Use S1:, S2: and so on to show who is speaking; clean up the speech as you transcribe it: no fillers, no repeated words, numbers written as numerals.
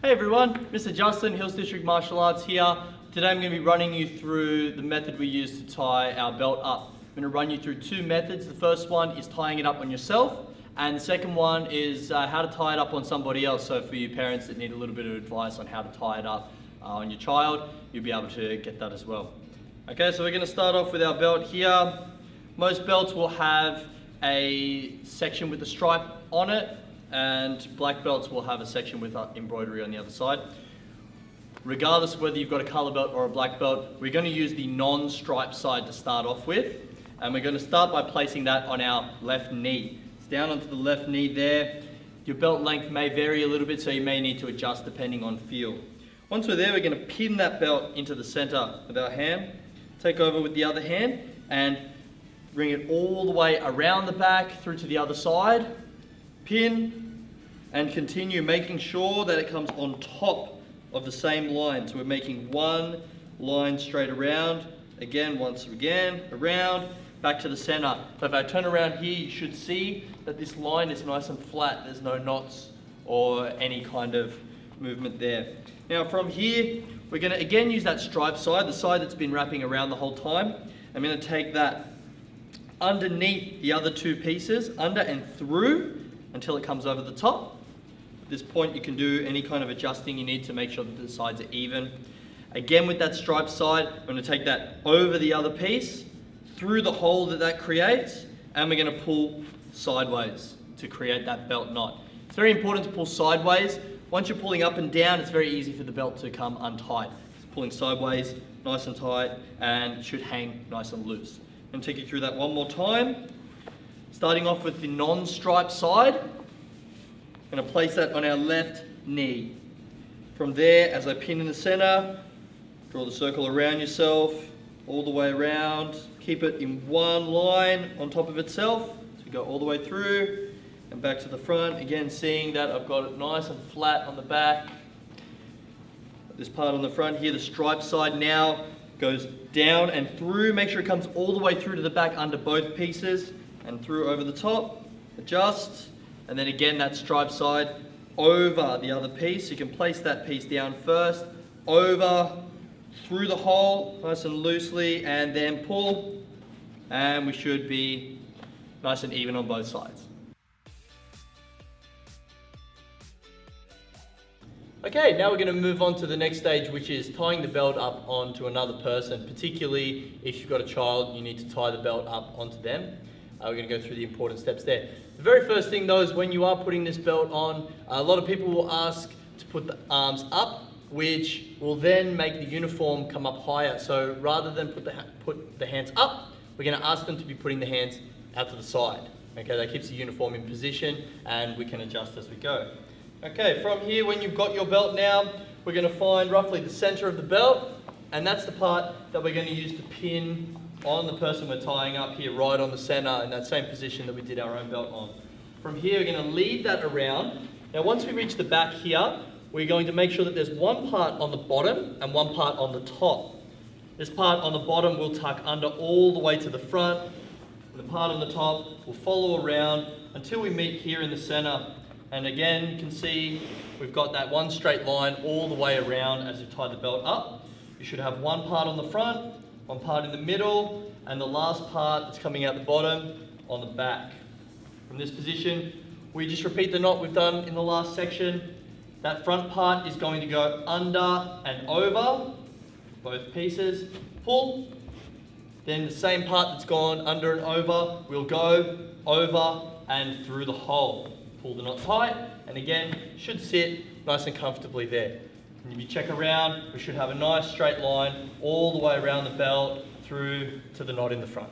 S1: Hey everyone, Mr. Justin, Hills District Martial Arts here. Today I'm going to be running you through the method we use to tie our belt up. I'm going to run you through two methods. The first one is tying it up on yourself, and the second one is how to tie it up on somebody else. So for you parents that need a little bit of advice on how to tie it up on your child, you'll be able to get that as well. Okay, so we're going to start off with our belt here. Most belts will have a section with a stripe on it, and black belts will have a section with embroidery on the other side. Regardless of whether you've got a color belt or a black belt, we're going to use the non-striped side to start off with, and we're going to start by placing that on our left knee. It's down onto the left knee there. Your belt length may vary a little bit, so you may need to adjust depending on feel. Once we're there, we're going to pin that belt into the center with our hand, take over with the other hand, and bring it all the way around the back through to the other side. Pin and continue, making sure that it comes on top of the same line. So we're making one line straight around, again, once again, around, back to the center. So if I turn around here, you should see that this line is nice and flat. There's no knots or any kind of movement there. Now from here, we're going to again use that stripe side, the side that's been wrapping around the whole time. I'm going to take that underneath the other two pieces, under and through, until it comes over the top. At this point you can do any kind of adjusting you need to make sure that the sides are even. Again with that striped side, I'm going to take that over the other piece, through the hole that creates, and we're going to pull sideways to create that belt knot. It's very important to pull sideways. Once you're pulling up and down, it's very easy for the belt to come untied. It's pulling sideways, nice and tight, and it should hang nice and loose. I'm going to take you through that one more time. Starting off with the non-striped side, I'm going to place that on our left knee. From there, as I pin in the center, draw the circle around yourself, all the way around. Keep it in one line on top of itself. So go all the way through and back to the front. Again, seeing that I've got it nice and flat on the back. This part on the front here, the striped side now goes down and through. Make sure it comes all the way through to the back under both pieces and through over the top. Adjust, and then again that striped side over the other piece. You can place that piece down first, over, through the hole, nice and loosely, and then pull, and we should be nice and even on both sides. Okay, now we're going to move on to the next stage, which is tying the belt up onto another person. Particularly if you've got a child, you need to tie the belt up onto them. We're going to go through the important steps there. The very first thing though is when you are putting this belt on, a lot of people will ask to put the arms up, which will then make the uniform come up higher. So rather than put the hands up, we're going to ask them to be putting the hands out to the side. Okay, that keeps the uniform in position and we can adjust as we go. Okay, from here, when you've got your belt now, we're going to find roughly the center of the belt, and that's the part that we're going to use to pin on the person we're tying up here, right on the center, in that same position that we did our own belt on. From here, we're going to lead that around. Now, once we reach the back here, we're going to make sure that there's one part on the bottom and one part on the top. This part on the bottom will tuck under all the way to the front, and the part on the top will follow around until we meet here in the center. And again, you can see we've got that one straight line all the way around as you tie the belt up. You should have one part on the front, one part in the middle, and the last part that's coming out the bottom on the back. From this position, we just repeat the knot we've done in the last section. That front part is going to go under and over, both pieces, pull. Then the same part that's gone under and over will go over and through the hole. Pull the knot tight, and again, should sit nice and comfortably there. And if you check around, we should have a nice straight line all the way around the belt through to the knot in the front.